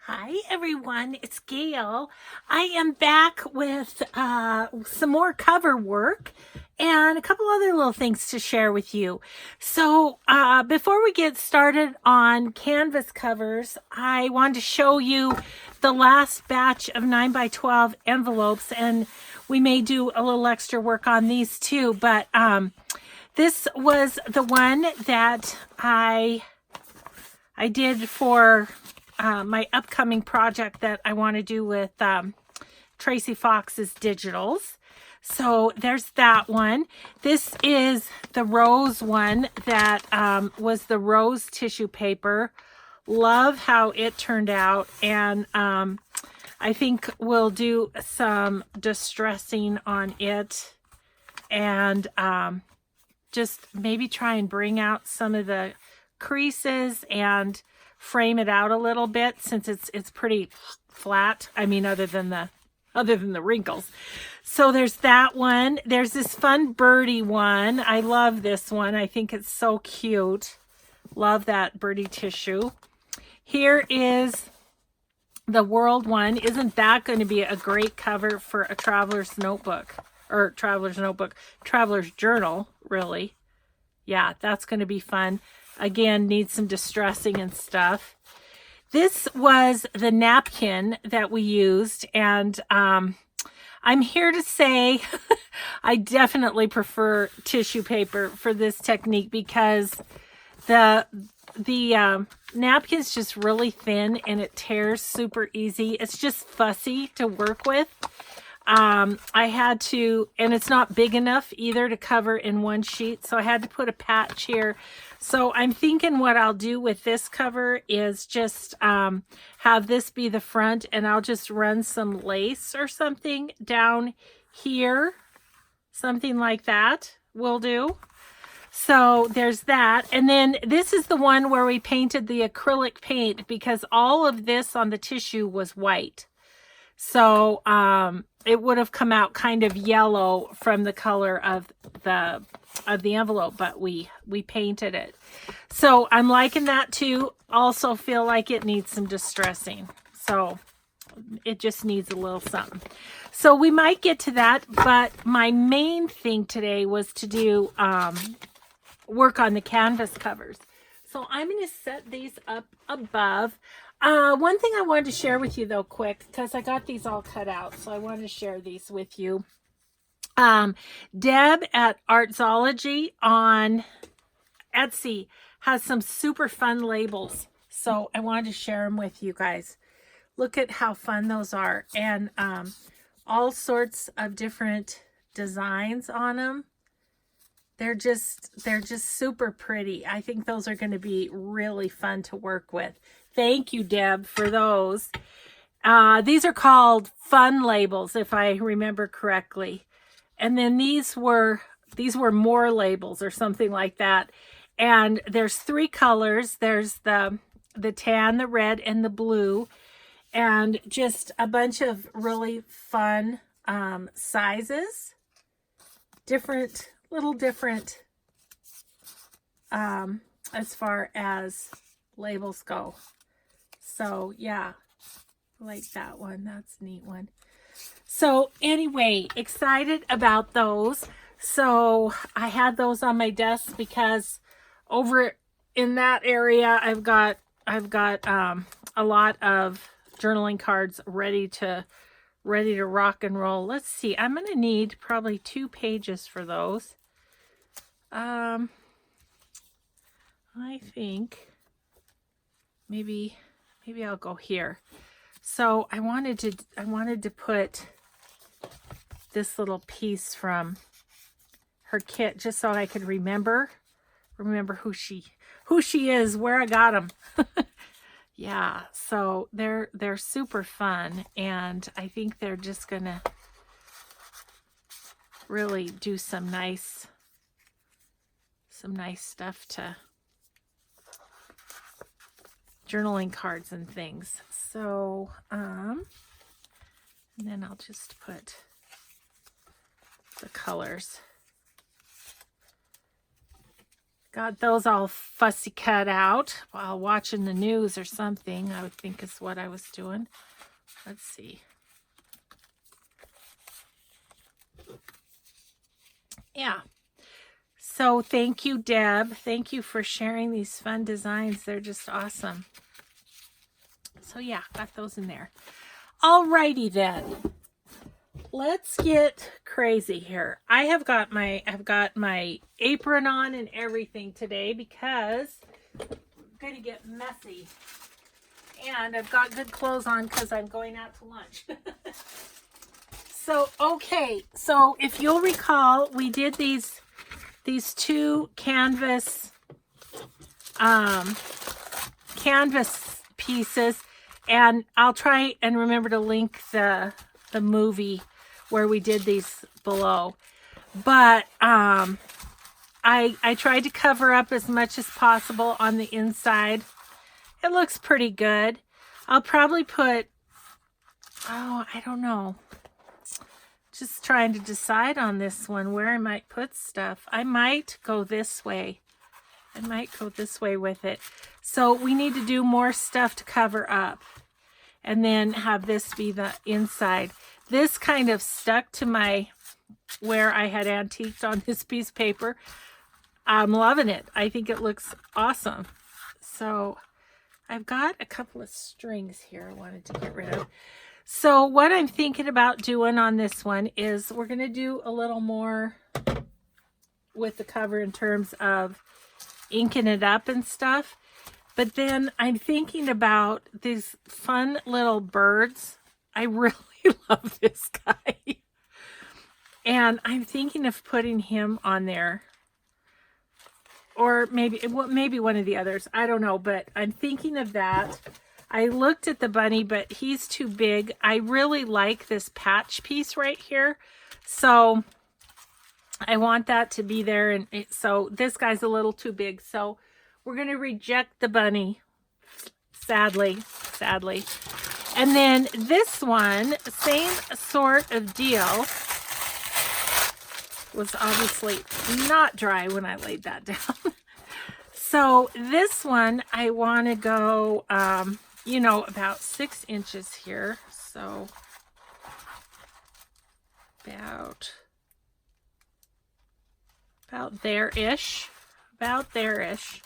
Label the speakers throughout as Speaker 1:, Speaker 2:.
Speaker 1: Hi everyone, it's Gayle. I am back with some more cover work and a couple other little things to share with you. So before we get started on canvas covers, I wanted to show you the last batch of 9x12 envelopes, and we may do a little extra work on these too, but this was the one that I did for my upcoming project that I want to do with Tracy Fox's digitals. So there's that one. This is the rose one that was the rose tissue paper. Love how it turned out, and I think we'll do some distressing on it, and just maybe try and bring out some of the creases and frame it out a little bit, since it's pretty flat. I mean, other than the wrinkles. So there's that one. There's this fun birdie one. I love this one. I think it's so cute. Love that birdie tissue. Here is the world one. Isn't that going to be a great cover for a traveler's notebook? Or traveler's journal, really. Yeah, that's going to be fun. Again, needs some distressing and stuff. This was the napkin that we used, and I'm here to say I definitely prefer tissue paper for this technique, because the napkin's just really thin and it tears super easy. It's just fussy to work with. I had to, and it's not big enough either to cover in one sheet, so I had to put a patch here. So I'm thinking what I'll do with this cover is just have this be the front, and I'll just run some lace or something down here. Something like that will do. So there's that. And then this is the one where we painted the acrylic paint, because all of this on the tissue was white. So it would have come out kind of yellow from the color of the envelope, but we painted it. So I'm liking that too. Also feel like it needs some distressing. So it just needs a little something. So we might get to that, but my main thing today was to do work on the canvas covers. So I'm going to set these up above. One thing I wanted to share with you though quick, because I got these all cut out, so I wanted to share these with you. Deb at Artsology on Etsy has some super fun labels, so I wanted to share them with you guys. Look at how fun those are, and all sorts of different designs on them. They're just super pretty. I think those are going to be really fun to work with. Thank you, Deb, for those. These are called fun labels, if I remember correctly. And then these were more labels or something like that. And there's 3 colors. There's the tan, the red, and the blue. And just a bunch of really fun sizes. Little different as far as labels go. So yeah, like that one. That's a neat one. So anyway, excited about those. So I had those on my desk because over in that area I've got a lot of journaling cards ready to rock and roll. Let's see. I'm going to need probably 2 pages for those. I think maybe I'll go here. So I wanted to put this little piece from her kit just so I could remember who she is, where I got them. Yeah, so they're super fun, and I think they're just gonna really do some nice stuff to journaling cards and things. So and then I'll just put the colors Got those all fussy cut out while watching the news or something, I would think is what I was doing. Let's see. Yeah. So thank you, Deb. Thank you for sharing these fun designs. They're just awesome. So yeah, got those in there. Alrighty then. Let's get crazy here. I've got my apron on and everything today because I'm gonna get messy. And I've got good clothes on because I'm going out to lunch. So okay, so if you'll recall, we did these two canvas pieces, and I'll try and remember to link the movie where we did these below. But I tried to cover up as much as possible on the inside. It looks pretty good. I'll probably put, oh, I don't know. Just trying to decide on this one where I might put stuff. I might go this way. I might go this way with it. So we need to do more stuff to cover up. And then have this be the inside. This kind of stuck to my, where I had antiqued on this piece of paper. I'm loving it. I think it looks awesome. So I've got a couple of strings here I wanted to get rid of. So what I'm thinking about doing on this one is we're going to do a little more with the cover in terms of inking it up and stuff. But then I'm thinking about these fun little birds. I really love this guy. And I'm thinking of putting him on there. Or maybe one of the others. I don't know, but I'm thinking of that. I looked at the bunny, but he's too big. I really like this patch piece right here. So I want that to be there. And so this guy's a little too big. So we're going to reject the bunny. Sadly. And then this one, same sort of deal. Was obviously not dry when I laid that down. So this one, I want to go, you know, about 6 inches here. So about there-ish. About there-ish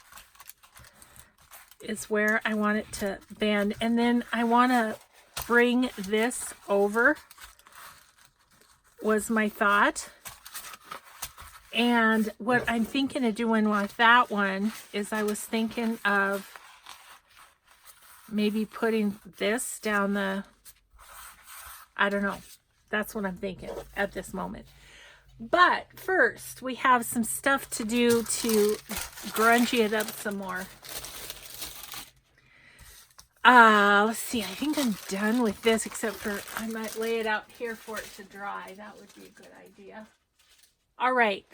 Speaker 1: is where I want it to bend. And then I want to bring this over, was my thought. And what I'm thinking of doing with that one is I was thinking of maybe putting this down the, I don't know. That's what I'm thinking at this moment. But first, we have some stuff to do to grungy it up some more. Let's see. I think I'm done with this, except for I might lay it out here for it to dry. That would be a good idea. All right.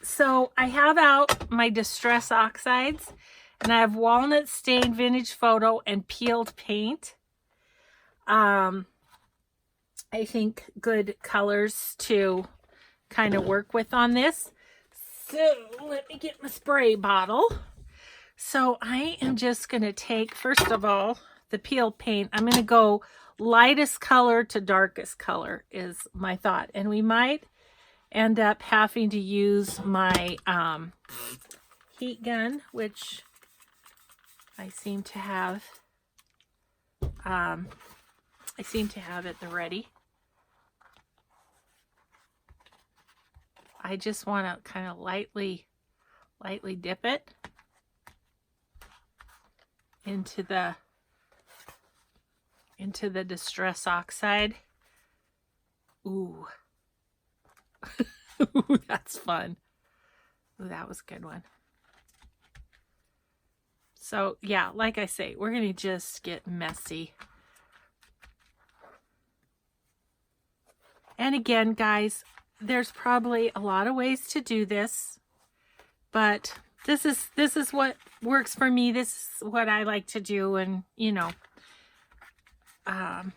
Speaker 1: So I have out my Distress Oxides, and I have Walnut Stained Vintage Photo and Peeled Paint. I think good colors to kind of work with on this. So let me get my spray bottle. So I am just going to take, first of all, the peeled paint. I'm going to go lightest color to darkest color is my thought. And we might end up having to use my heat gun, which I seem to have. I seem to have it ready. I just want to kind of lightly dip it into the Distress Oxide. Ooh. Ooh, that's fun. Ooh, that was a good one. So yeah, like I say, we're going to just get messy. And again, guys, there's probably a lot of ways to do this, but this is what works for me. This is what I like to do. And you know, I've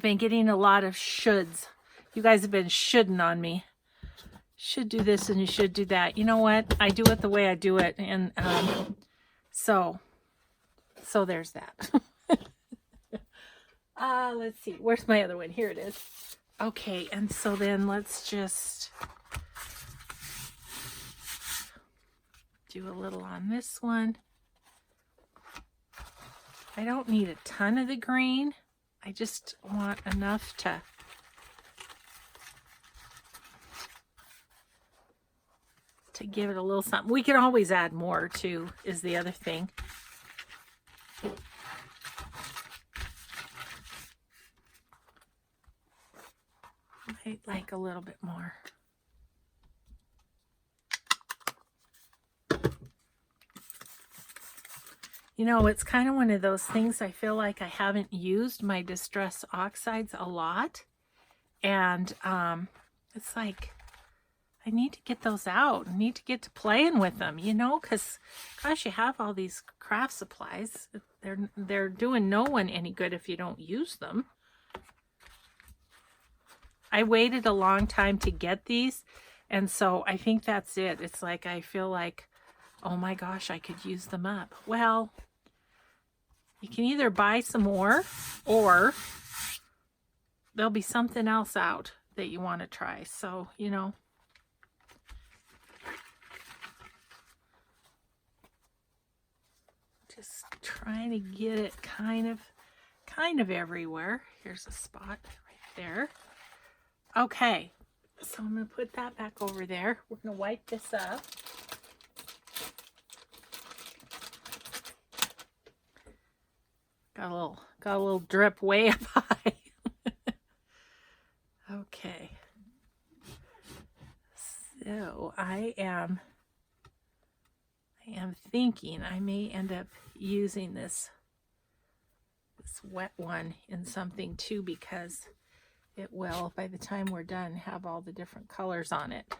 Speaker 1: been getting a lot of shoulds. You guys have been shoulding on me. should do this and you should do that. You know what? I do it the way I do it. And so there's that. Let's see. Where's my other one? Here it is. Okay, and so then let's just do a little on this one. I don't need a ton of the green. I just want enough to give it a little something. We can always add more too, is the other thing. I'd like a little bit more. You know, it's kind of one of those things I feel like I haven't used my Distress Oxides a lot. And it's like, I need to get those out. I need to get to playing with them, you know, because, gosh, you have all these craft supplies. They're doing no one any good if you don't use them. I waited a long time to get these, and so I think that's it. It's like I feel like, oh my gosh, I could use them up. Well, you can either buy some more, or there'll be something else out that you want to try. So, you know. Just trying to get it kind of everywhere. Here's a spot right there. Okay, so I'm going to put that back over there. We're going to wipe this up. Got a little drip way up high. Okay. So I am thinking I may end up using this wet one in something too, because it will, by the time we're done, have all the different colors on it.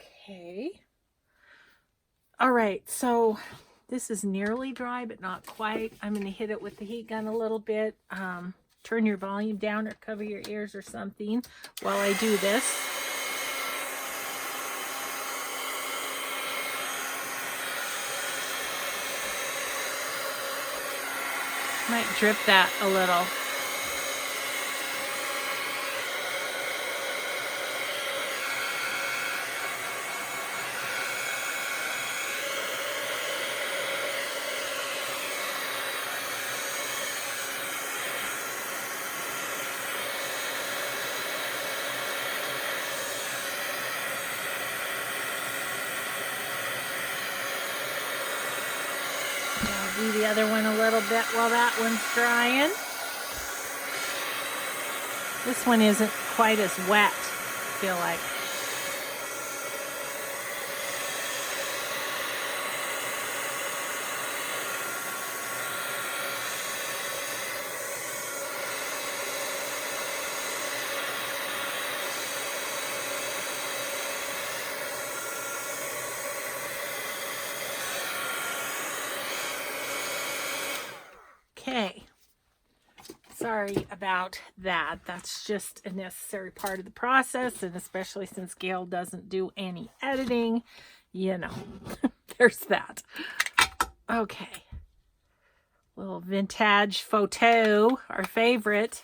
Speaker 1: Okay. All right, so this is nearly dry, but not quite. I'm going to hit it with the heat gun a little bit. Turn your volume down or cover your ears or something while I do this. Might drip that a little. Do the other one a little bit while that one's drying. This one isn't quite as wet, I feel like. Okay, sorry about that. That's just a necessary part of the process, and especially since Gayle doesn't do any editing, you know, there's that. Okay, little vintage photo, our favorite.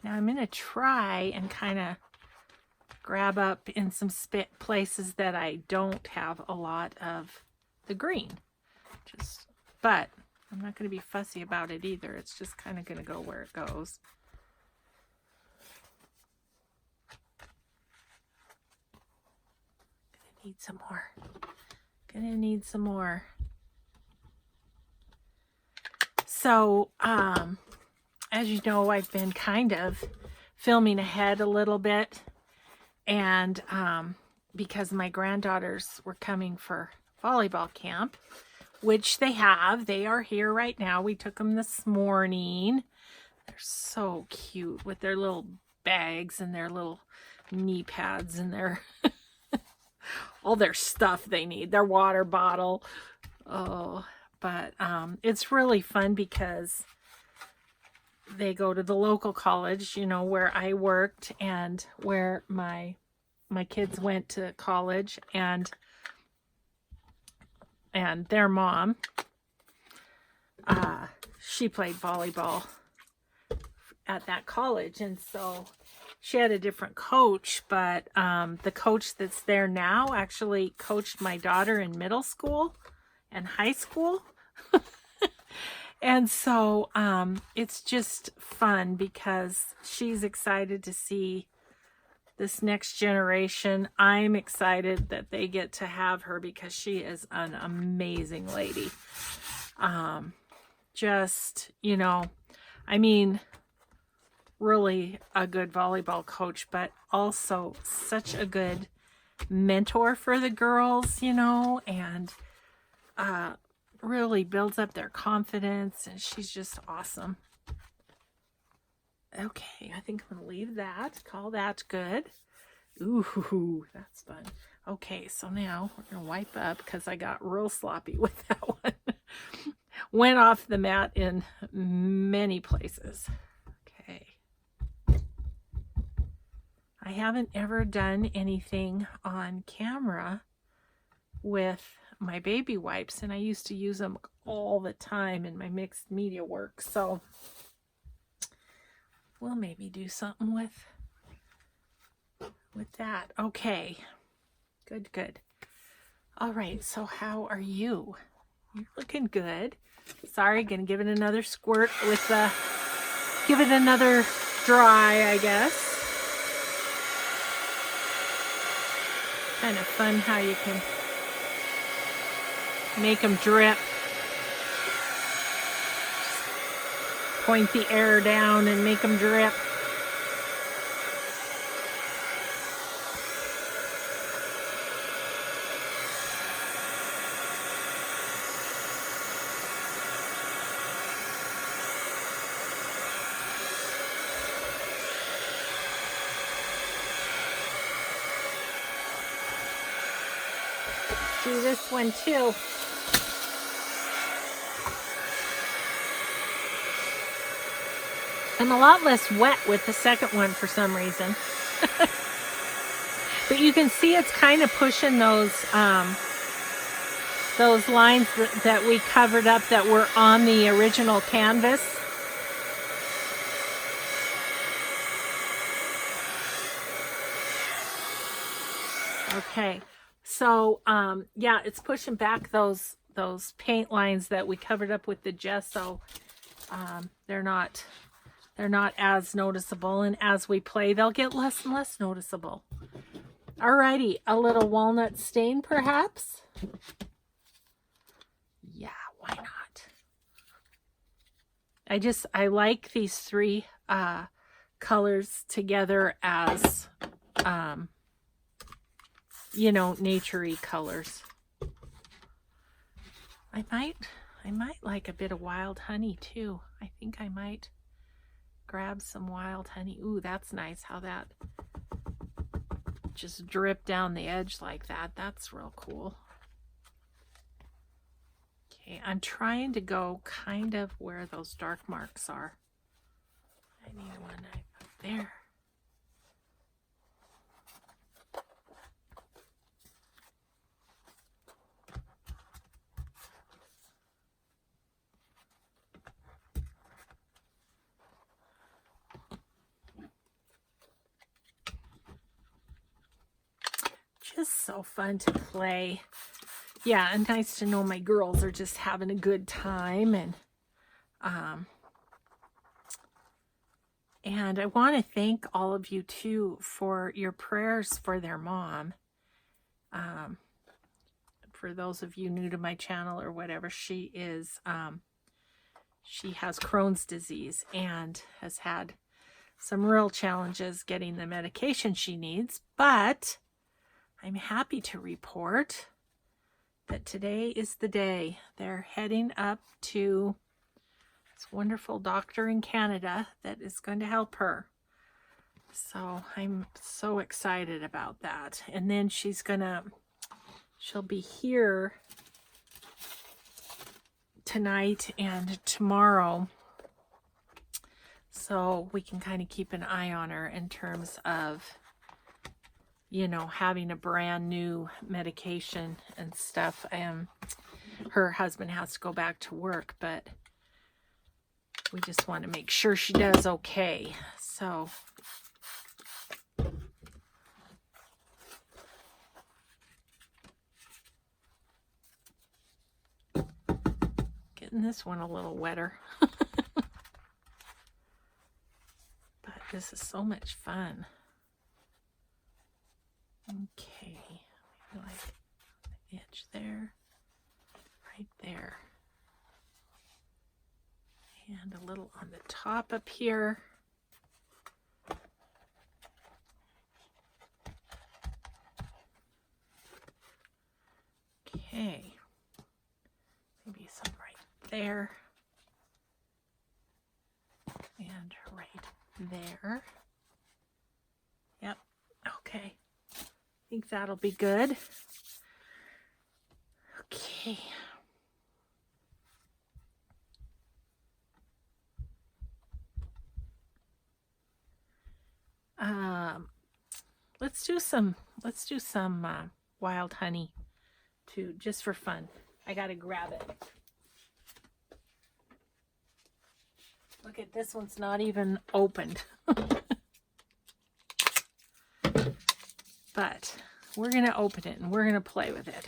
Speaker 1: Now I'm going to try and kind of grab up in some places that I don't have a lot of the green. But I'm not going to be fussy about it either. It's just kind of going to go where it goes. Gonna need some more. Gonna need some more. So, as you know, I've been kind of filming ahead a little bit. And because my granddaughters were coming for volleyball camp, which they have. They are here right now. We took them this morning. They're so cute with their little bags and their little knee pads and their all their stuff they need, their water bottle. Oh, but it's really fun because they go to the local college, you know, where I worked and where my kids went to college, and their mom, she played volleyball at that college, and so she had a different coach, but the coach that's there now actually coached my daughter in middle school and high school. And so it's just fun because she's excited to see this next generation. I'm excited that they get to have her because she is an amazing lady. Just, you know, I mean, really a good volleyball coach, but also such a good mentor for the girls, you know, and really builds up their confidence, and she's just awesome. Okay, I think I'm gonna leave that. Call that good. Ooh, that's fun. Okay, so now we're gonna wipe up because I got real sloppy with that one. Went off the mat in many places. Okay. I haven't ever done anything on camera with my baby wipes, and I used to use them all the time in my mixed media work, so we'll maybe do something with that. Okay, good. All right, so how are you? You're looking good. Sorry, gonna give it another squirt with give it another dry, I guess. Kind of fun how you can make them drip. Point the air down and make them drip. Do this one too. I'm a lot less wet with the second one for some reason. But you can see it's kind of pushing those lines that we covered up that were on the original canvas. Okay, so yeah, it's pushing back those paint lines that we covered up with the gesso. They're not as noticeable, and as we play, they'll get less and less noticeable. Alrighty, a little walnut stain, perhaps? Yeah, why not? I like these three colors together as you know, naturey colors. I might like a bit of wild honey too. I think I might grab some wild honey. Ooh, that's nice how that just dripped down the edge like that. That's real cool. Okay, I'm trying to go kind of where those dark marks are. I need one up there. Just so fun to play. Yeah, and nice to know my girls are just having a good time, and I want to thank all of you too for your prayers for their mom. For those of you new to my channel or whatever, she has Crohn's disease and has had some real challenges getting the medication she needs, but I'm happy to report that today is the day. They're heading up to this wonderful doctor in Canada that is going to help her. So I'm so excited about that. And then she'll be here tonight and tomorrow So we can kind of keep an eye on her in terms of, you know, having a brand new medication and stuff. Her husband has to go back to work, but we just want to make sure she does okay. So getting this one a little wetter. But this is so much fun. Okay, maybe like the edge there, right there. And a little on the top up here. Okay, maybe some right there. And right there. Yep, okay. I think that'll be good. Okay. Let's do some wild honey too, just for fun. I gotta grab it. Look at this one's not even opened. But we're gonna open it and we're gonna play with it.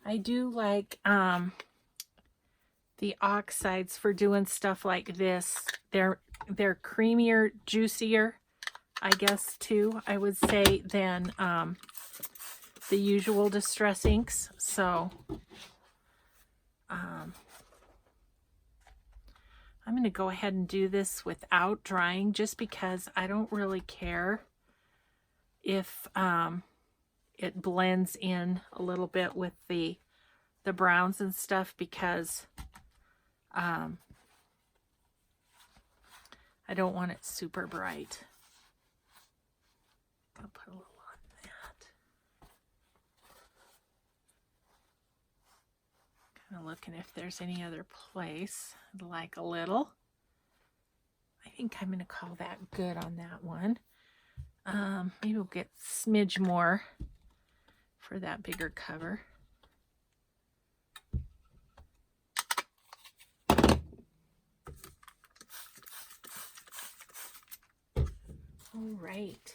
Speaker 1: I do like the oxides for doing stuff like this. They're creamier, juicier, I guess too, I would say, than the usual Distress inks. So I'm going to go ahead and do this without drying, just because I don't really care if it blends in a little bit with the browns and stuff, because I don't want it super bright. I'll put a little on that. Kind of looking if there's any other place I'd like a little. I think I'm going to call that good on that one. Maybe we'll get a smidge more for that bigger cover. All right.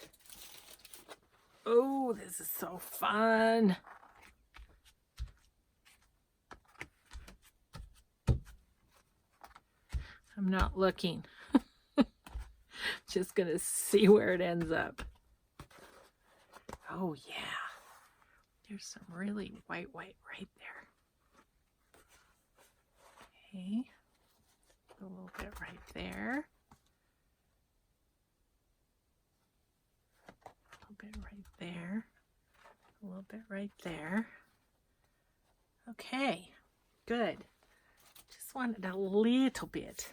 Speaker 1: Oh, this is so fun. I'm not looking. Just gonna see where it ends up. Oh yeah. There's some really white right there. Okay. A little bit right there. A little bit right there. A little bit right there. Okay. Good. Just wanted a little bit.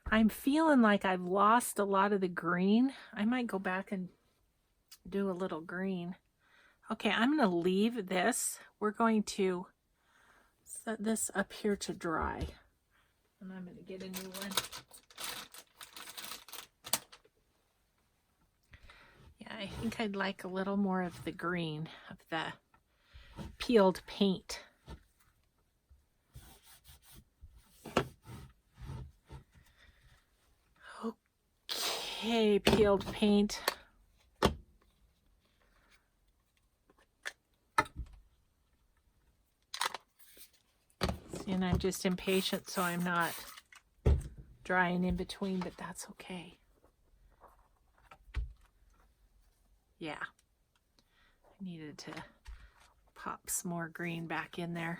Speaker 1: I'm feeling like I've lost a lot of the green. I might go back and do a little green. Okay, I'm going to leave this. We're going to set this up here to dry. And I'm going to get a new one. Yeah, I think I'd like a little more of the green, of the peeled paint. Okay, peeled paint. See, and I'm just impatient, so I'm not drying in between, but that's okay. Yeah, I needed to pop some more green back in there.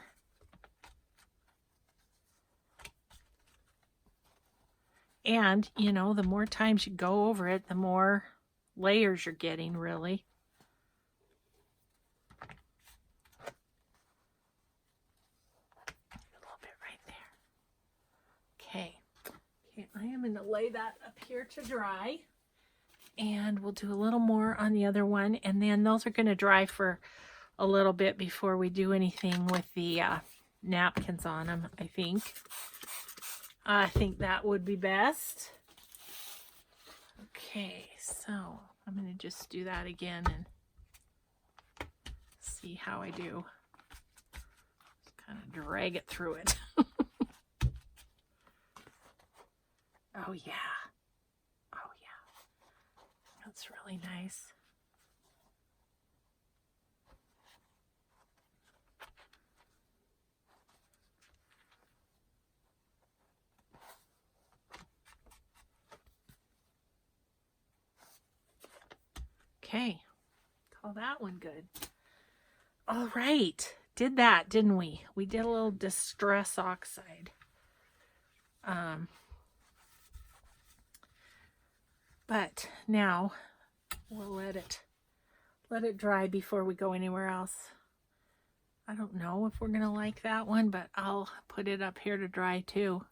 Speaker 1: And, you know, the more times you go over it, the more layers you're getting, really. A little bit right there. Okay. Okay, I am going to lay that up here to dry. And we'll do a little more on the other one. And then those are going to dry for a little bit before we do anything with the napkins on them, I think. I think that would be best. Okay, so I'm going to just do that again and see how I do. Just kind of drag it through it. Oh yeah. Oh yeah. That's really nice. Okay. Call that one good. All right. Did that, didn't we? We did a little distress oxide. But now we'll let it dry before we go anywhere else. I don't know if we're going to like that one, but I'll put it up here to dry too.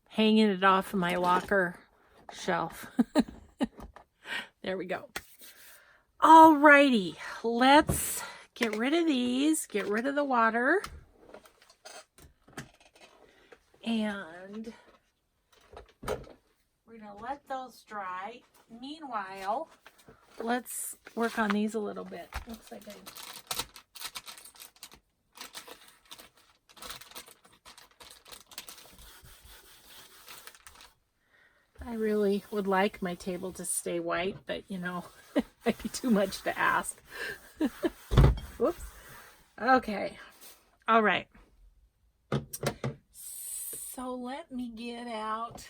Speaker 1: Hanging it off of my locker shelf. There we go. Alrighty, let's get rid of these, get rid of the water. And we're going to let those dry. Meanwhile, let's work on these a little bit. Looks like I really would like my table to stay white, but you know, it might be too much to ask. Whoops. Okay. All right. So let me get out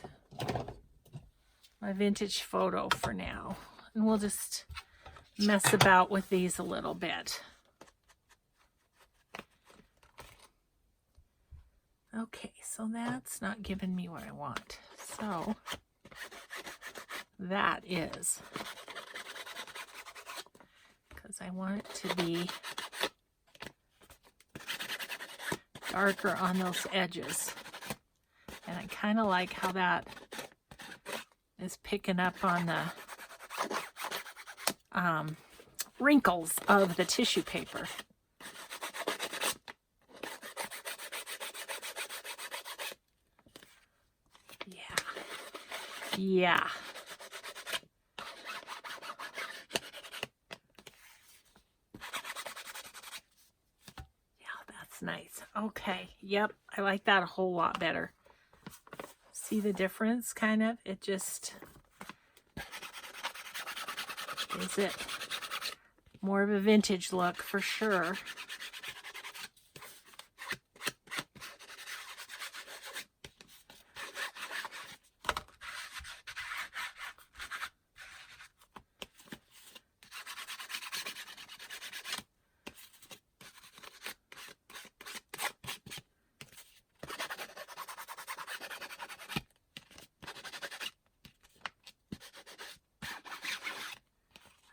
Speaker 1: my vintage photo for now, and we'll just mess about with these a little bit. Okay, so that's not giving me what I want. So that is, because I want it to be darker on those edges. And I kind of like how that is picking up on the wrinkles of the tissue paper. Yeah. That's nice. Okay. Yep. I like that a whole lot better. See the difference, kind of? It just gives it more of a vintage look for sure.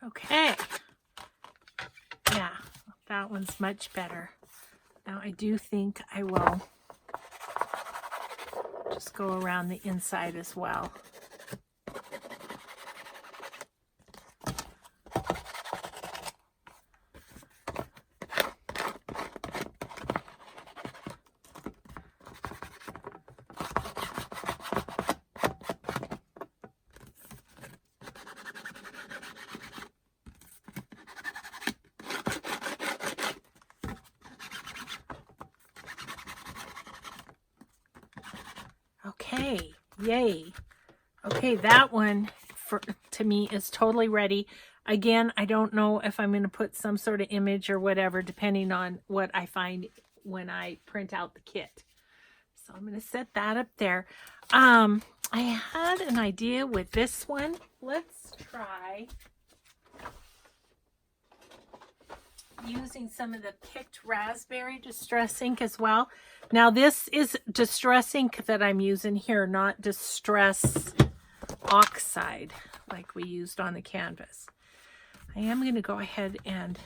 Speaker 1: Okay. Yeah, that one's much better. Now I do think I will just go around the inside as well. Okay, yay. Okay, that one to me is totally ready. Again, I don't know if I'm going to put some sort of image or whatever, depending on what I find when I print out the kit. So I'm going to set that up there. I had an idea with this one. Let's try using some of the picked raspberry distress ink as well. Now this is distress ink that I'm using here, not distress oxide like we used on the canvas. I am going to go ahead and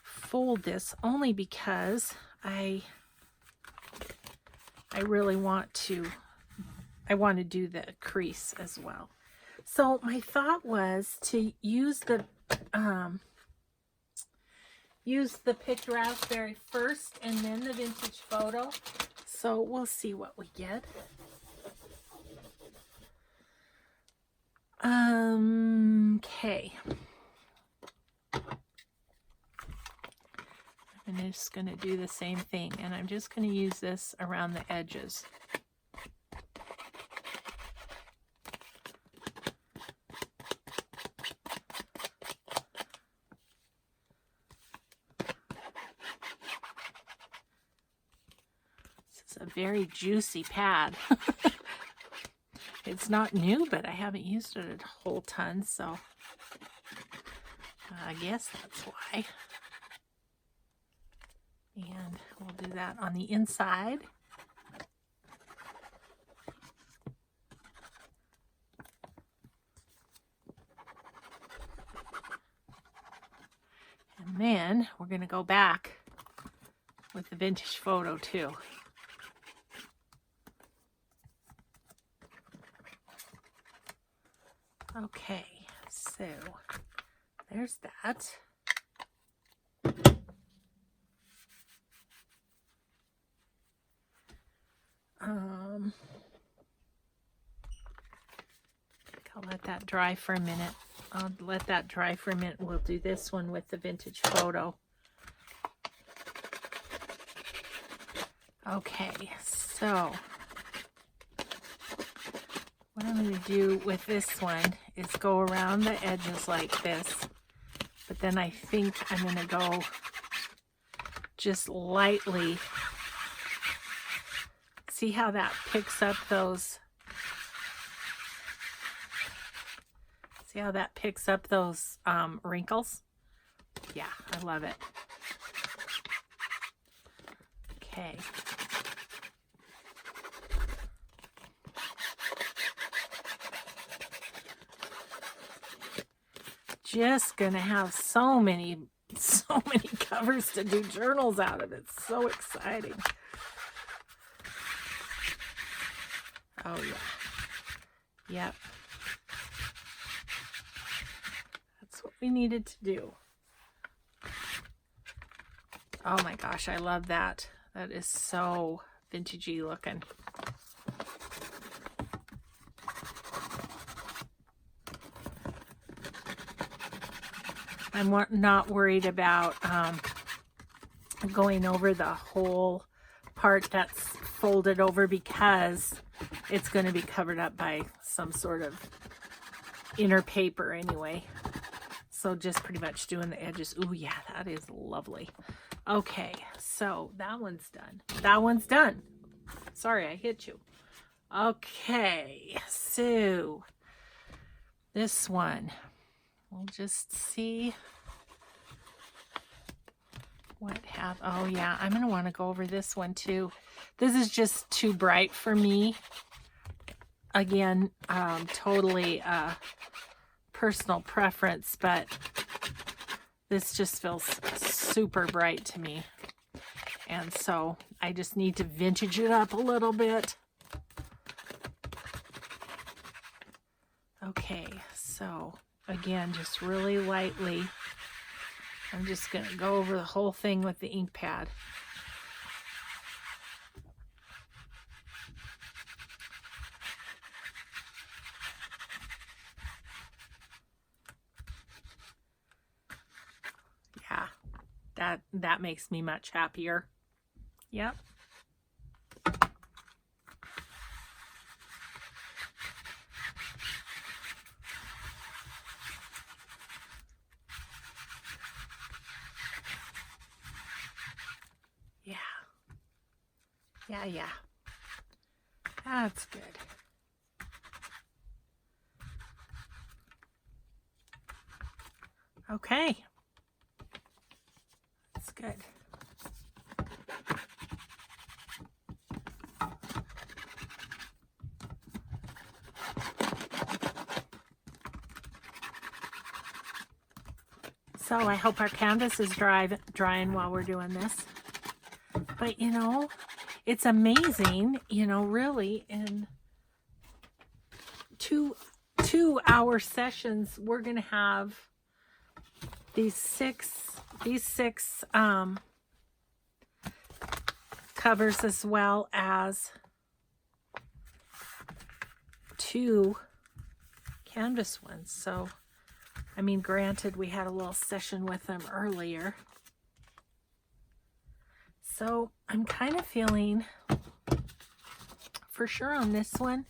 Speaker 1: fold this only because I really want to do the crease as well. So my thought was to use the use the picked raspberry first and then the vintage photo. So we'll see what we get. Okay. I'm just going to do the same thing, and I'm just going to use this around the edges. This is a very juicy pad. It's not new, but I haven't used it a whole ton, so I guess that's why. And we'll do that on the inside. And then we're going to go back with the vintage photo too. Okay, so there's that. I'll let that dry for a minute. We'll do this one with the vintage photo. Okay, so what I'm going to do with this one is go around the edges like this, but then I think I'm going to go just lightly. See how that picks up those, wrinkles? Yeah, I love it. Okay. Just gonna have so many covers to do journals out of. It's so exciting. Oh yeah. Yep. That's what we needed to do. Oh my gosh, I love that. That is so vintagey looking. I'm not worried about going over the whole part that's folded over because it's going to be covered up by some sort of inner paper anyway. So just pretty much doing the edges. Ooh, yeah, that is lovely. Okay, so that one's done. That one's done. Sorry, I hit you. Okay, so this one, we'll just see what have. Oh yeah, I'm gonna want to go over this one too. This is just too bright for me. Again, totally personal preference, but this just feels super bright to me. And so I just need to vintage it up a little bit. Okay, so again, just really lightly, I'm just going to go over the whole thing with the ink pad. Yeah, that makes me much happier. Yep. Yeah. That's good. Okay. That's good. So I hope our canvas is drying while we're doing this. But you know, it's amazing, you know, really in 2 hour sessions, we're going to have these 6 these 6 covers as well as 2 canvas ones. So, I mean, granted, we had a little session with them earlier. So I'm kind of feeling for sure on this one.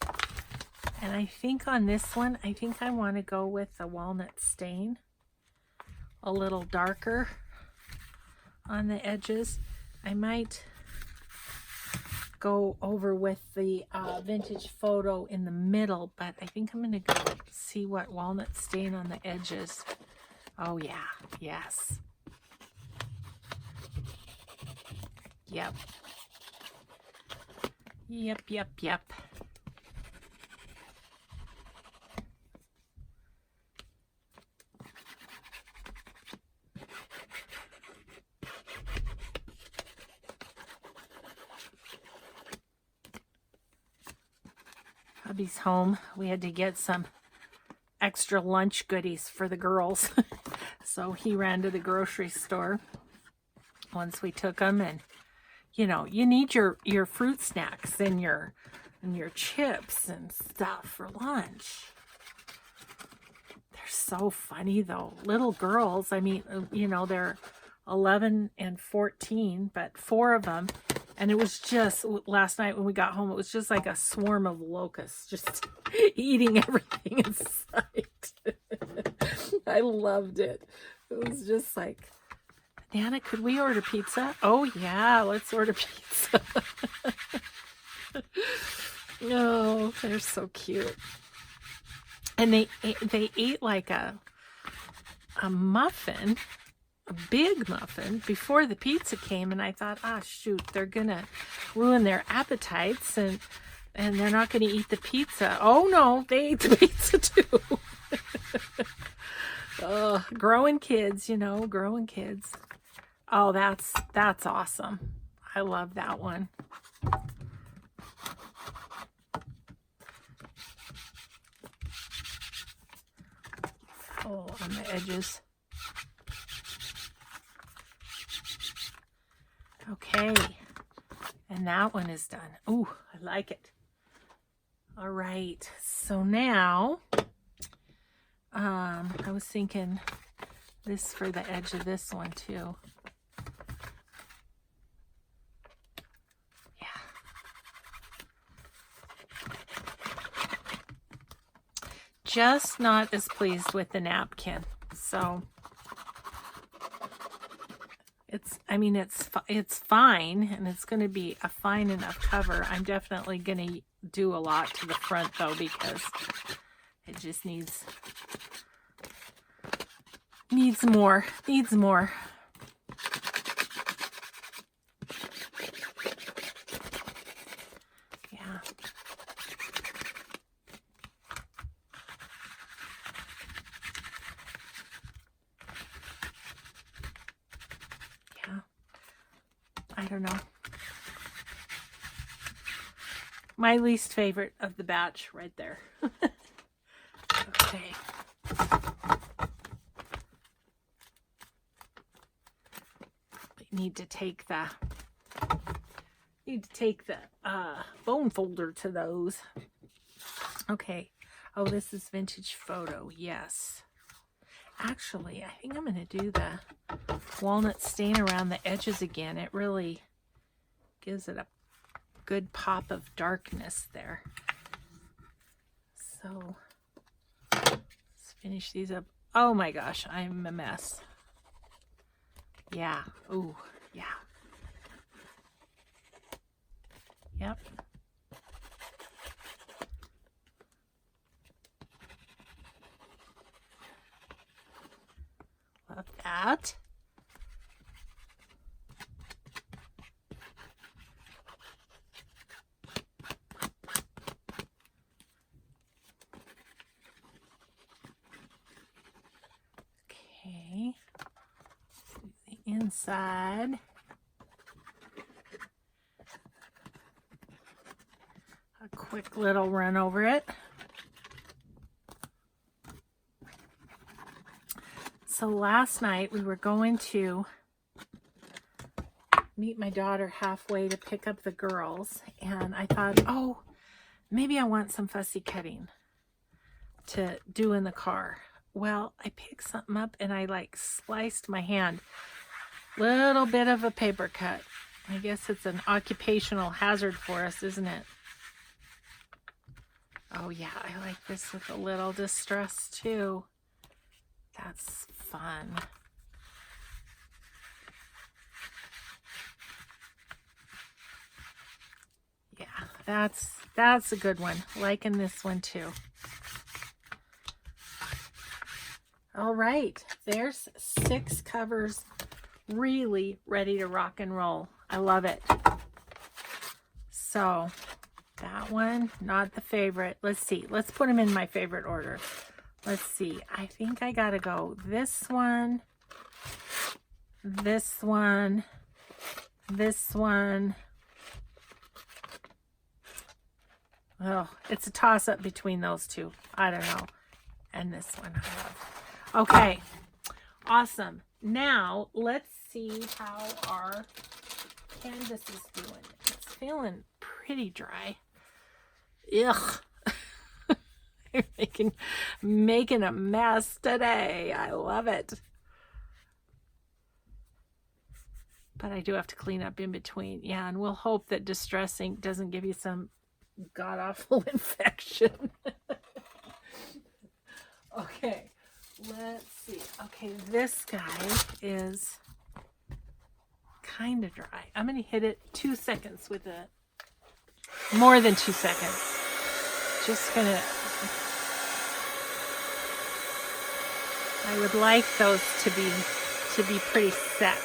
Speaker 1: And I think on this one, I think I want to go with the walnut stain. A little darker on the edges. I might go over with the vintage photo in the middle, but I think I'm going to go see what walnut stain on the edges. Oh yeah, yes. Yep. Yep, yep, yep. Hubby's home. We had to get some extra lunch goodies for the girls. So he ran to the grocery store once we took them, and you know, you need your fruit snacks and your chips and stuff for lunch. They're so funny though. Little girls, I mean, you know, they're 11 and 14, but 4 of them. And it was just, last night when we got home, it was just like a swarm of locusts just eating everything in sight. I loved it. It was just like, Nana, could we order pizza? Oh yeah, let's order pizza. Oh, they're so cute. And they ate like a muffin, a big muffin, before the pizza came, and I thought, ah, shoot, they're gonna ruin their appetites, and they're not gonna eat the pizza. Oh no, they ate the pizza too. Oh, growing kids, you know, growing kids. Oh, that's awesome. I love that one. Oh, on the edges. Okay, and that one is done. Ooh, I like it. All right, so now I was thinking this for the edge of this one too. Yeah. Just not as pleased with the napkin. So it's fine, and it's going to be a fine enough cover. I'm definitely going to do a lot to the front though, because it just needs more. Yeah. Yeah. I don't know. My least favorite of the batch right there. Okay. Need to take the bone folder to those. Okay. Oh, this is vintage photo. Yes. Actually, I think I'm going to do the walnut stain around the edges again. It really gives it a good pop of darkness there. So let's finish these up. Oh my gosh, I'm a mess. Yeah. Ooh, yeah. Yep. Love that. Okay. The inside. A quick little run So last night we were going to meet my daughter halfway to pick up the girls, and I thought, oh, maybe I want some fussy cutting to do in the car. Well, I picked something up and I like sliced my hand. Little bit of a paper cut. I guess it's an occupational hazard for us, isn't it? Oh yeah, I like this with a little distress too. That's fun. Yeah, that's a good one. Liking this one too. All right, there's 6 covers really ready to rock and roll. I love it. So that one, not the favorite. Let's see. Let's put them in my favorite order. Let's see. I think I gotta go this one, this one, this one. Oh, it's a toss-up between those two. I don't know. And this one I love. Okay, awesome. Now, let's see how our canvas is doing. It's feeling pretty dry. Ugh. making a mess today. I love it. But I do have to clean up in between. Yeah, and we'll hope that distress ink doesn't give you some god-awful infection. Okay, let's see. Okay, this guy is kind of dry. I'm going to hit it 2 seconds with a, more than 2 seconds. Just going to, I would like those to be pretty set.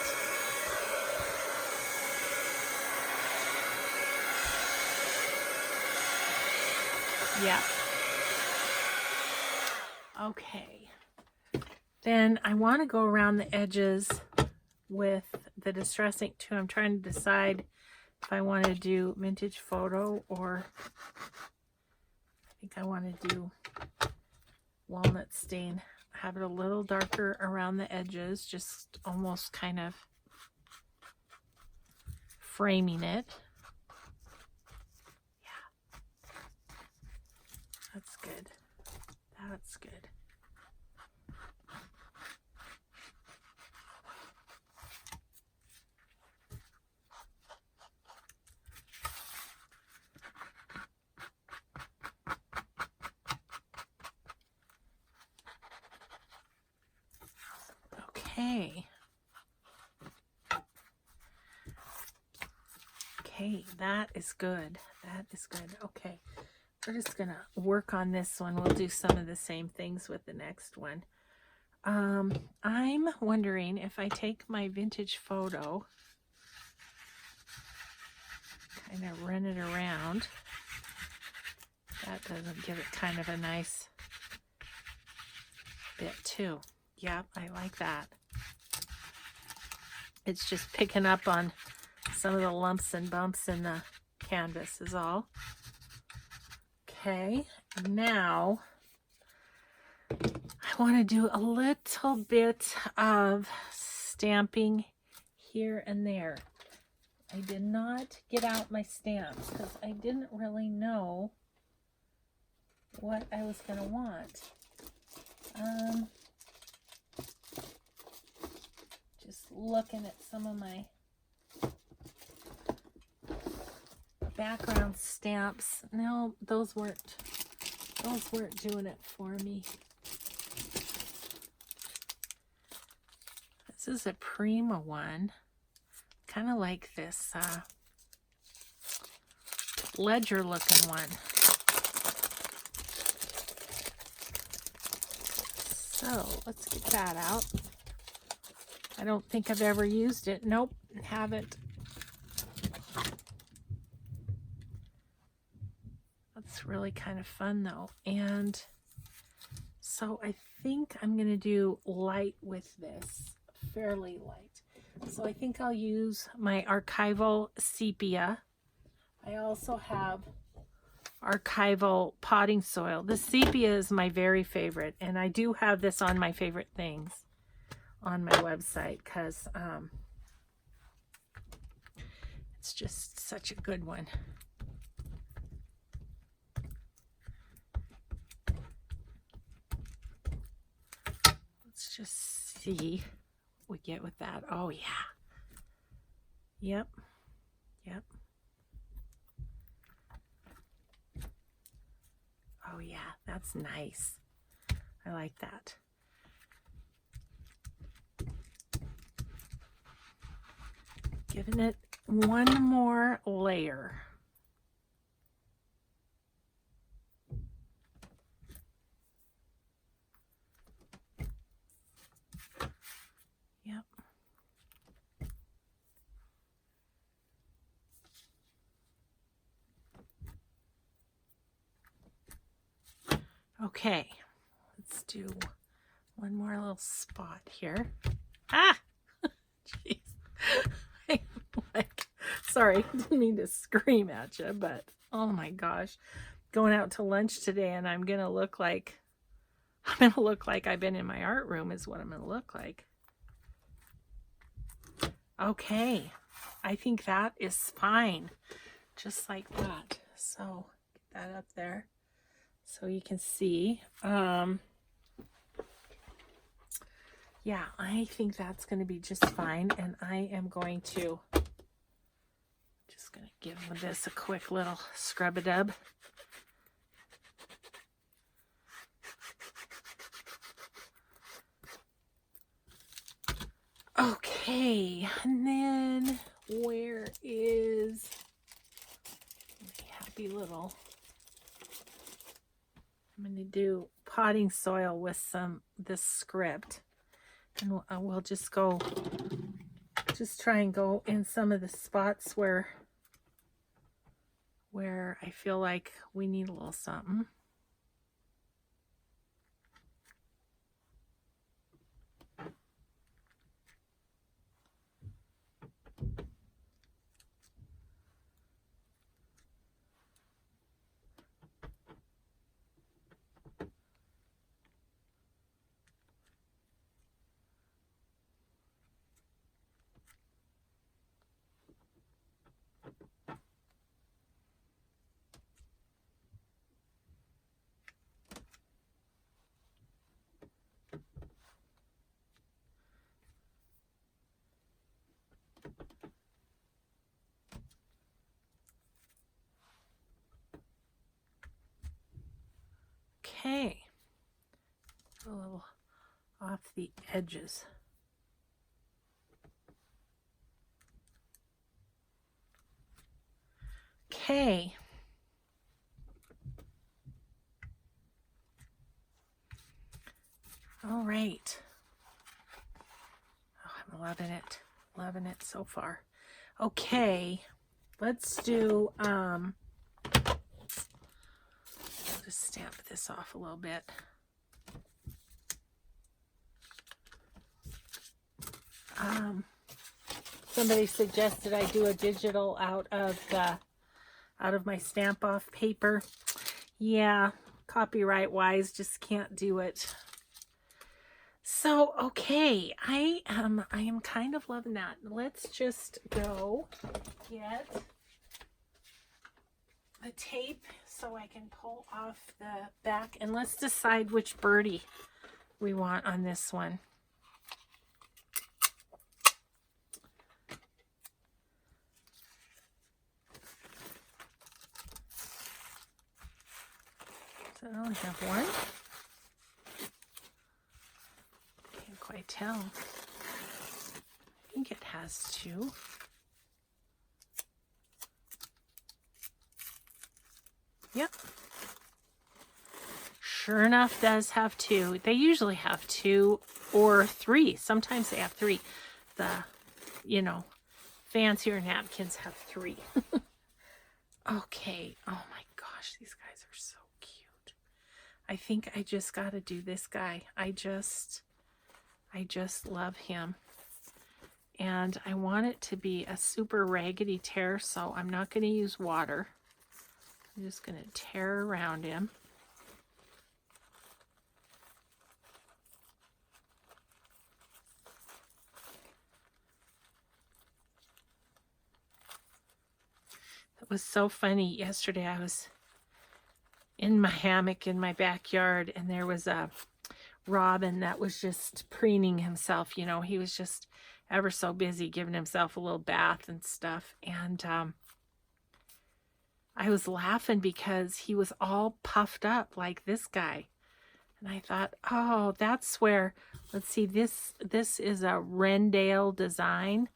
Speaker 1: Yeah. Okay. Then I want to go around the edges with the distress ink too. I'm trying to decide if I want to do vintage photo or I think I want to do walnut stain. Have it a little darker around the edges, just almost kind of framing it. That's good. That's good. Okay. Okay, that is good. That is good. Okay. We're just going to work on this one. We'll do some of the same things with the next one. I'm wondering if I take my vintage photo, kind of run it around. That doesn't give it kind of a nice bit too. Yeah, I like that. It's just picking up on some of the lumps and bumps in the canvas is all. Okay, now I want to do a little bit of stamping here and there. I did not get out my stamps because I didn't really know what I was going to want. Just looking at some of my background stamps. No, those weren't doing it for me. This is a Prima one. Kind of like this ledger looking one. So let's get that out. I don't think I've ever used it. Nope, haven't. That's really kind of fun though. And so I think I'm going to do light with this, fairly light. So I think I'll use my archival sepia. I also have archival potting soil. The sepia is my very favorite, and I do have this on my favorite things. on my website because it's just such a good one. Let's just see what we get with that. Oh, yeah. Yep. Yep. Oh, yeah. That's nice. I like that. Giving it one more layer. Yep. Okay, let's do one more little spot here. Ah! Jeez. Like, sorry, didn't mean to scream at you, but oh my gosh. Going out to lunch today and I'm gonna look like I've been in my art room is what I'm gonna look like. Okay, I think that is fine. Just like that. So get that up there so you can see. Yeah, I think that's going to be just fine. And I am going to give this a quick little scrub-a-dub. Okay, and then where is my happy little... I'm going to do potting soil with this script. And we'll just try and go in some of the spots where I feel like we need a little something. Okay, a little off the edges. Okay. All right. Oh, I'm loving it. Loving it so far. Okay. Let's do, I'll just stamp this off a little bit. Somebody suggested I do a digital out of my stamp off paper. Yeah, copyright wise, just can't do it. So, okay, I am kind of loving that. Let's just go get the tape so I can pull off the back, and let's decide which birdie we want on this one. So I only have one. Can't quite tell. I think it has two. Yep. Sure enough, does have two. They usually have two or three. Sometimes they have three. The, fancier napkins have three. Okay. Oh my gosh, these guys are so cute. I think I just got to do this guy. I just love him. And I want it to be a super raggedy tear, so I'm not going to use water. I'm just going to tear around him. It was so funny. Yesterday I was in my hammock in my backyard, and there was a robin that was just preening himself. You know, he was just ever so busy giving himself a little bath and stuff. And I was laughing because he was all puffed up like this guy. And I thought, oh, that's where, let's see, this is a Rendale design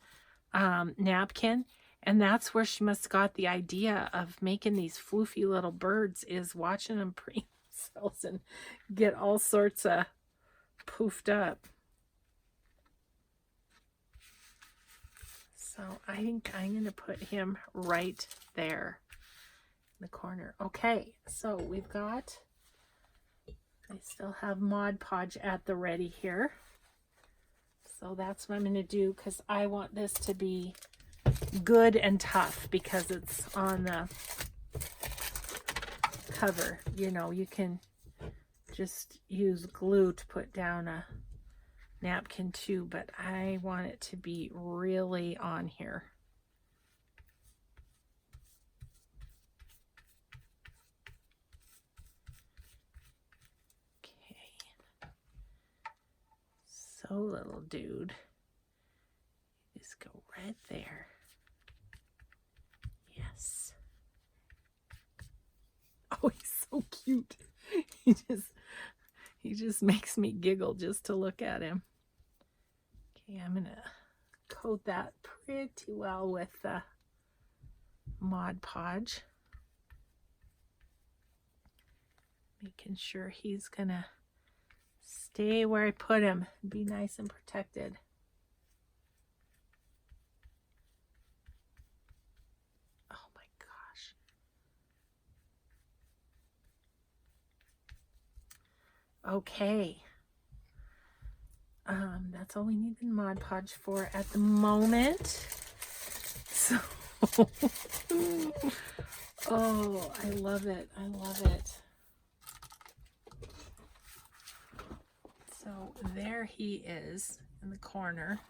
Speaker 1: napkin. And that's where she must have got the idea of making these floofy little birds, is watching them preen themselves and get all sorts of poofed up. So I think I'm going to put him right there in the corner. Okay, so we've got, I still have Mod Podge at the ready here. So that's what I'm going to do, because I want this to be good and tough because it's on the cover. You know, you can just use glue to put down a napkin too, but I want it to be really on here. Okay. So little dude. Just go right there. Yes. Oh, he's so cute. He just makes me giggle just to look at him. Okay, I'm gonna coat that pretty well with the Mod Podge. Making sure he's gonna stay where I put him and be nice and protected. Oh my gosh. Okay. That's all we need the Mod Podge for at the moment. So, oh, I love it. I love it. So there he is in the corner.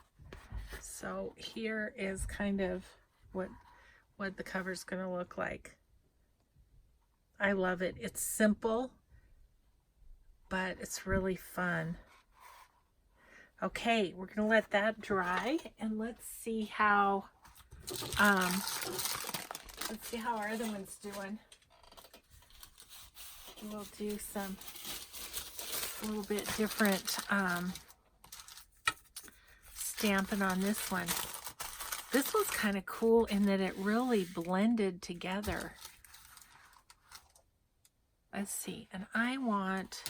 Speaker 1: So here is kind of what the cover's going to look like. I love it. It's simple, but it's really fun. Okay, we're gonna let that dry, and let's see how our other one's doing. We'll do some a little bit different stamping on this one. This was kind of cool in that it really blended together. Let's see, and I want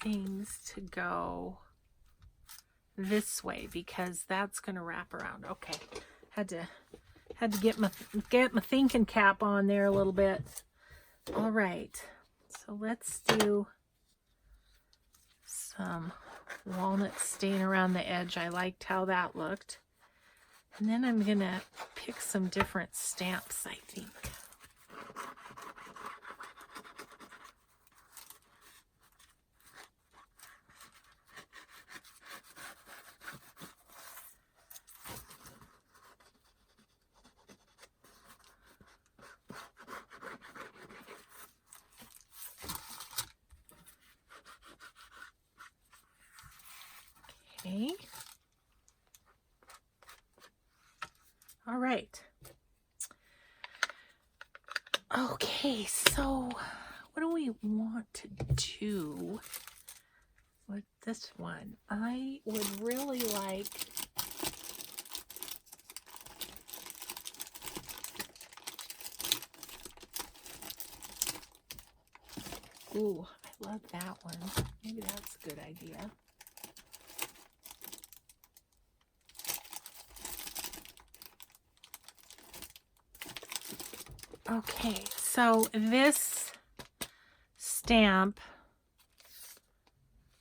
Speaker 1: things to go this way because that's going to wrap around. Okay, had to get my thinking cap on there a little bit. All right, so let's do some walnut stain around the edge. I liked how that looked, and then I'm gonna pick some different stamps, I think. Okay. All right. Okay, so what do we want to do with this one? I would really like ooh, I love that one. Maybe that's a good idea. Okay, so this stamp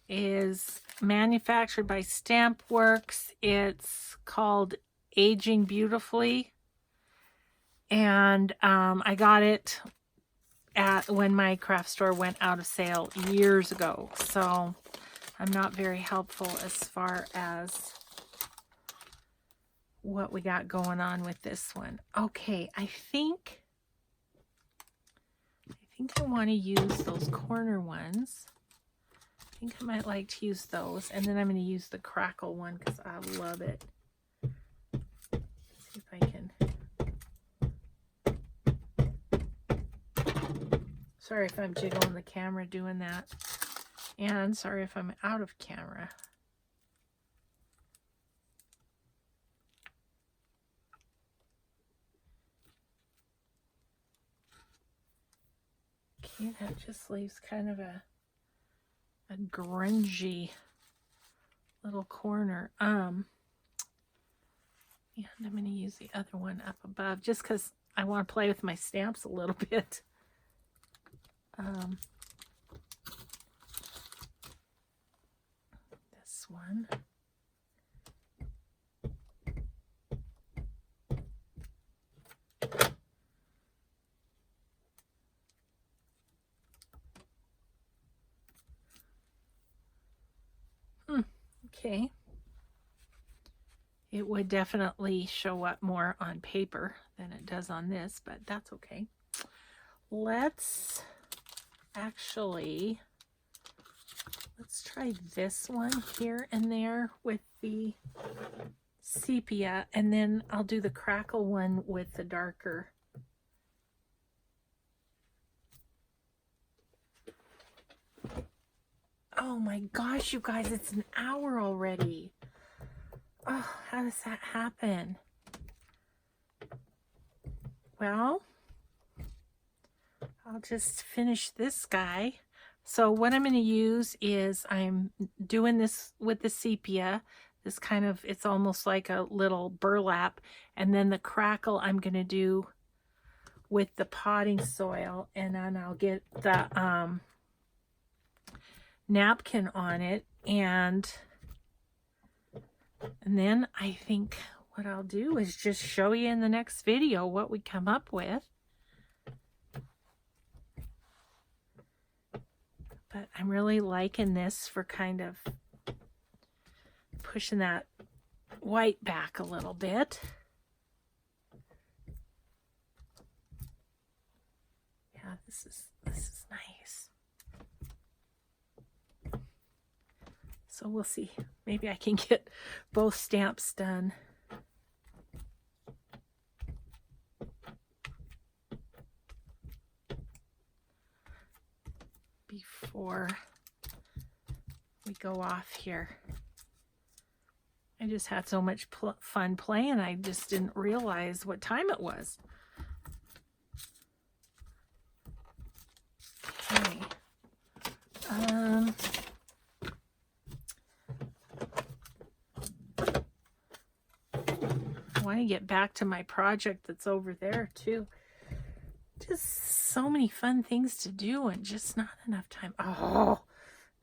Speaker 1: is manufactured by Stamp Works. It's called Aging Beautifully, and I got it at when my craft store went out of sale years ago, so I'm not very helpful as far as what we got going on with this one. Okay, I think I want to use those corner ones. I think I might like to use those, and then I'm going to use the crackle one because I love it. Let's see if I can. Sorry if I'm jiggling the camera doing that, and sorry if I'm out of camera. Okay, that just leaves kind of a grungy little corner. And I'm going to use the other one up above just because I want to play with my stamps a little bit. This one. Okay. It would definitely show up more on paper than it does on this, but that's okay. Let's try this one here and there with the sepia, and then I'll do the crackle one with the darker. Oh my gosh, you guys, it's an hour already. Oh, how does that happen? Well, I'll just finish this guy. So what I'm going to use is I'm doing this with the sepia. This kind of, it's almost like a little burlap. And then the crackle I'm going to do with the potting soil. And then I'll get the napkin on it. And then I think what I'll do is just show you in the next video what we come up with. But I'm really liking this for kind of pushing that white back a little bit. Yeah, this is nice. So we'll see. Maybe I can get both stamps done. Before we go off here. I just had so much fun playing, I just didn't realize what time it was. Okay. I want to get back to my project that's over there too. Just so many fun things to do and just not enough time. Oh,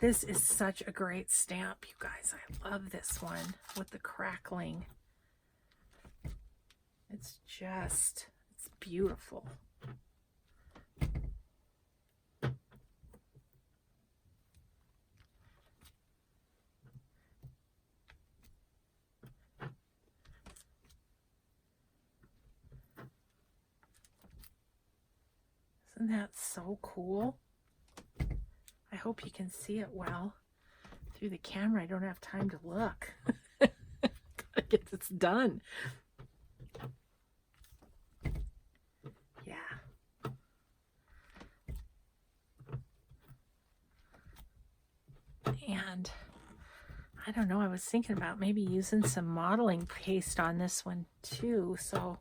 Speaker 1: this is such a great stamp, you guys. I love this one with the crackling. It's beautiful. Isn't that so cool? I hope you can see it well through the camera. I don't have time to look. Gotta get this done. Yeah. And I don't know, I was thinking about maybe using some modeling paste on this one too, so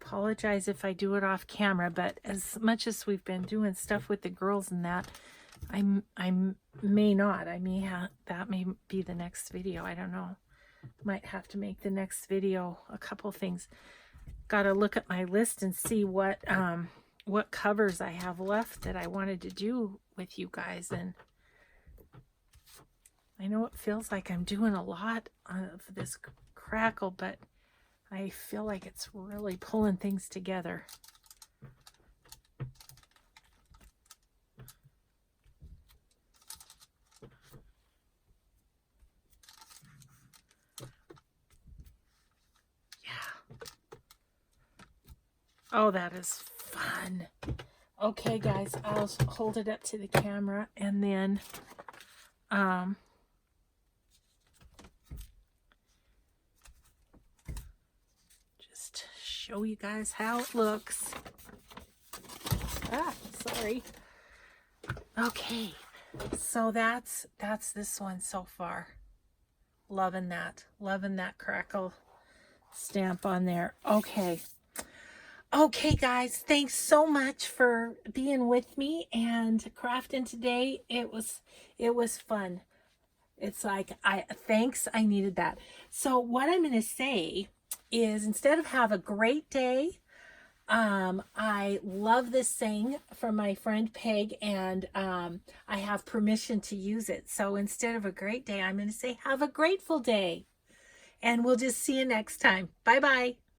Speaker 1: apologize if I do it off camera, but as much as we've been doing stuff with the girls and that, I may not. That may be the next video. I don't know. Might have to make the next video a couple things. Got to look at my list and see what covers I have left that I wanted to do with you guys. And I know it feels like I'm doing a lot of this crackle, but I feel like it's really pulling things together. Oh, that is fun. Okay, guys, I'll hold it up to the camera and then just show you guys how it looks. Ah, sorry. Okay, so that's this one so far. Loving that crackle stamp on there. Okay. Okay, guys, thanks so much for being with me and crafting today. It was fun. It's like I needed that. So what I'm going to say is, instead of have a great day, I love this saying from my friend Peg, and I have permission to use it. So instead of a great day, I'm going to say have a grateful day. And we'll just see you next time. Bye bye.